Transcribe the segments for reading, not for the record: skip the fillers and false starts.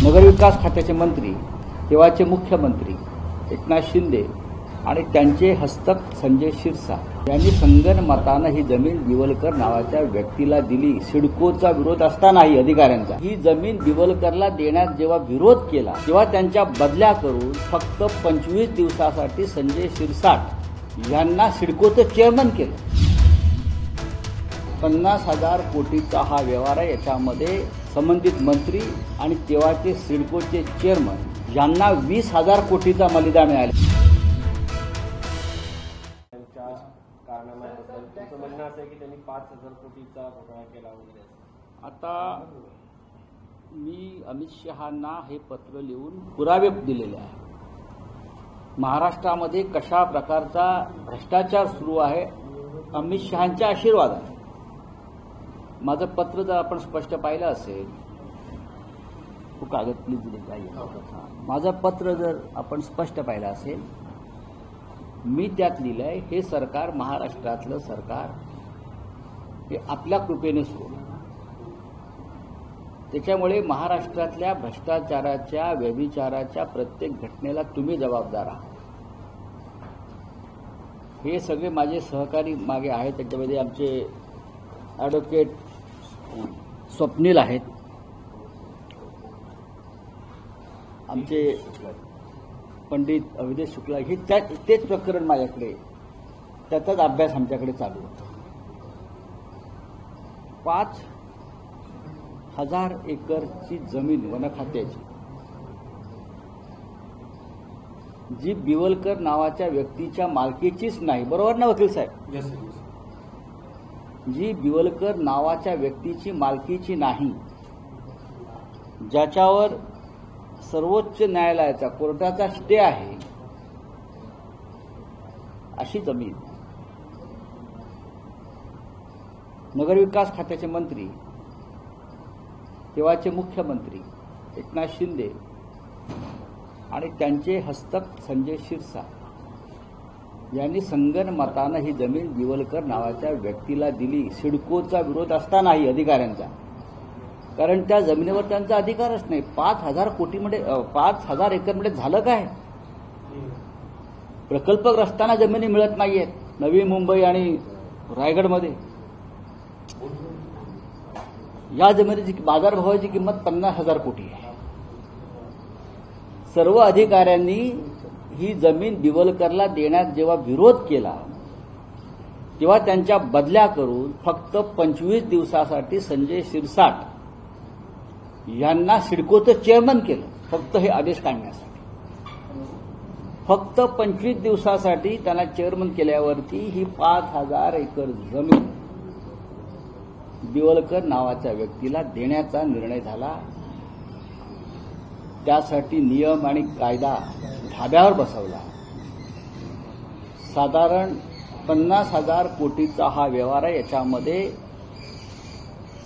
नगरविकास खात्याचे मंत्री, तेव्हाचे मुख्यमंत्री एकनाथ शिंदे आणि त्यांचे हस्तक संजय शिरसाट यांनी संगनमतानं ही जमीन बिवलकर नावाच्या व्यक्तीला दिली. सिडकोचा विरोध असतानाही अधिकाऱ्यांचा ही जमीन बिवलकरला देण्यात जेव्हा विरोध केला तेव्हा त्यांच्या बदल्या करून फक्त 25 दिवसासाठी संजय शिरसाट यांना सिडकोचं चेअरमन केलं. 50,000 कोटीचा हा व्यवहार आहे. याच्यामध्ये संबंधित मंत्री आणि तेव्हाचे सिडकोचे चेअरमन यांना 20,000 कोटीचा मलिदा मिळाला. तुमचं म्हणणं असं आहे की त्यांनी 5,000 कोटीचा घोटाळा केला वगैरे. आता मी अमित शहांना हे पत्र लिहून पुरावे दिलेले आहे. महाराष्ट्रामध्ये कशा प्रकारचा भ्रष्टाचार सुरू आहे अमित शहांच्या आशीर्वादाने. माझं पत्र जर आपण स्पष्ट पाहिलं असेल, तो कागद प्लीज दिले. माझं पत्र जर आपण स्पष्ट पाहिलं असेल, मी त्यात लिहिलंय, हे सरकार, महाराष्ट्रातलं सरकार हे आपल्या कृपेने सुरू. त्याच्यामुळे महाराष्ट्रातल्या भ्रष्टाचाराच्या, व्यभिचाराच्या प्रत्येक घटनेला तुम्ही जबाबदार आहात. हे सगळे माझे सहकारी मागे आहेत. त्याच्यामध्ये आमचे ॲडव्होकेट स्वप्नील आहेत, आमचे पंडित अविदेश शुक्ला, हे तेच प्रकरण माझ्याकडे, त्याचाच अभ्यास आमच्याकडे चालू होता. 5,000 एकरची जमीन वन खात्याची, जी बिवलकर नावाच्या व्यक्तीच्या मालकीचीच नाही. बरोबर ना वकील साहेब? जी बिवलकर नावाच्या व्यक्तीची मालकीची नाही, ज्याच्यावर सर्वोच्च न्यायालयाचा, कोर्टाचा स्टे आहे, अशी जमीन नगरविकास खात्याचे मंत्री, तेव्हाचे मुख्यमंत्री एकनाथ शिंदे आणि त्यांचे हस्तक संजय शिरसाट यांनी संगनमतानं ही जमीन बिवलकर नावाच्या व्यक्तीला दिली. सिडकोचा विरोध असतानाही अधिकाऱ्यांचा, कारण त्या जमिनीवर त्यांचा अधिकारच नाही. 5,000 कोटीमध्ये, 5,000 एकरमध्ये झालं काय? प्रकल्पग्रस्तांना जमिनी मिळत नाहीयेत नवी मुंबई आणि रायगडमध्ये. या जमिनीची बाजारभावाची किंमत 50,000 कोटी आहे. सर्व अधिकाऱ्यांनी ही जमीन बिवलकरला देण्यात जेव्हा विरोध केला तेव्हा त्यांच्या बदल्या करून फक्त 25 दिवसासाठी संजय शिरसाट यांना सिडकोचं चेअरमन केलं. फक्त हे आदेश काढण्यासाठी, फक्त 25 दिवसासाठी त्यांना चेअरमन केल्यावरती ही 5,000 एकर जमीन बिवलकर नावाच्या व्यक्तीला देण्याचा निर्णय झाला. त्यासाठी नियम आणि कायदा धाब्यावर बसवला. साधारण 50,000 कोटीचा हा व्यवहार आहे. याच्यामध्ये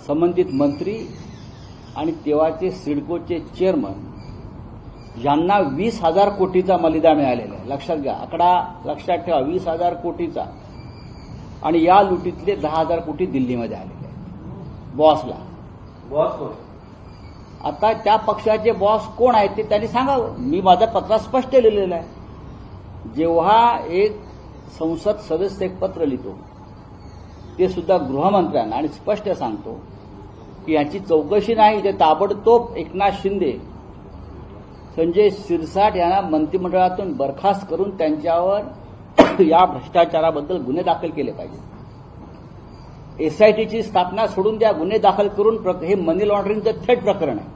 संबंधित मंत्री आणि तेव्हाचे सिडकोचे चेअरमन यांना 20,000 कोटीचा मलिदा मिळालेला आहे. लक्षात घ्या, आकडा लक्षात ठेवा, 20,000 कोटीचा. आणि या लुटीतले 10,000 कोटी दिल्लीमध्ये आलेले आहेत बॉसला. बॉस आता त्या पक्षाचे बॉस कोण आहेत ते त्यांनी सांगावं. मी माझ्या पत्रात स्पष्ट लिहिलेलं आहे. जेव्हा एक संसद सदस्य एक पत्र लिहितो, ते सुद्धा गृहमंत्र्यांना, आणि स्पष्ट सांगतो की याची चौकशी नाही, ते ताबडतोब एकनाथ शिंदे, संजय शिरसाट यांना मंत्रिमंडळातून बरखास्त करून त्यांच्यावर या भ्रष्टाचाराबद्दल गुन्हे दाखल केले पाहिजे. एसआयटीची स्थापना सोडून द्या, गुन्हे दाखल करून. हे मनी लॉन्ड्रिंगचं थेट प्रकरण आहे.